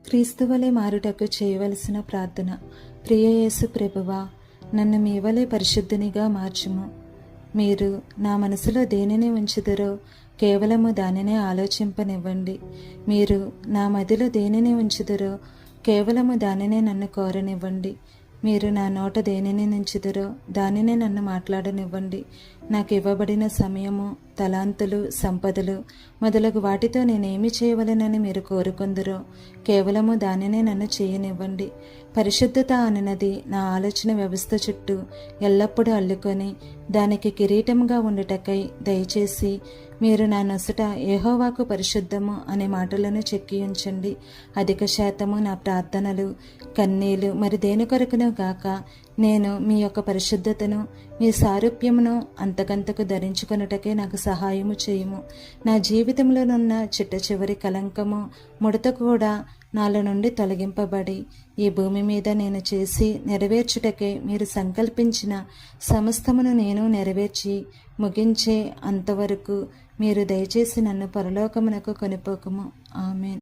క్రీస్తువలే మారుటకు చేయవలసిన ప్రార్థన. ప్రియ యేసు ప్రభువా, నన్ను మీ వలె పరిశుద్ధునిగా మార్చుము. మీరు నా మనసులో దేనిని ఉంచుదరో కేవలము దానినే ఆలోచింపనివ్వండి. మీరు నా మదిలో దేనిని ఉంచుదరో కేవలము దానినే నన్ను కోరనివ్వండి. మీరు నా నోట దేనిని నుంచుదరో దానినే నన్ను మాట్లాడనివ్వండి. నాకు ఇవ్వబడిన సమయము, తలాంతులు, సంపదలు మొదలగు వాటితో నేనేమి చేయవలెనని మీరు కోరుకుందరో కేవలము దానినే నన్ను చేయనివ్వండి. పరిశుద్ధత అనునది నా ఆలోచన వ్యవస్థ చుట్టూ ఎల్లప్పుడూ అల్లుకొని దానికి కిరీటంగా ఉండుటకై దయచేసి మీరు నా నొసట యెహోవాకు పరిశుద్ధము అనే మాటలను చెక్కి ఉంచండి. అధిక శాతము నా ప్రార్థనలు, కన్నీలు మరి దేని కొరకును గాక నేను మీ యొక్క పరిశుద్ధతను, మీ సారూప్యమును అంతకంతకు ధరించుకొనుటకే నాకు సహాయము చేయుము. నా జీవితంలోనున్న చిట్ట చివరి కలంకము, ముడత కూడా నాలో నుండి తొలగింపబడి ఈ భూమి మీద నేను చేసి నెరవేర్చుటకే మీరు సంకల్పించిన సమస్తమును నేను నెరవేర్చి ముగించే అంతవరకు మీరు దయచేసి నన్ను పరలోకమునకు కొనిపోకము. ఆమేన్.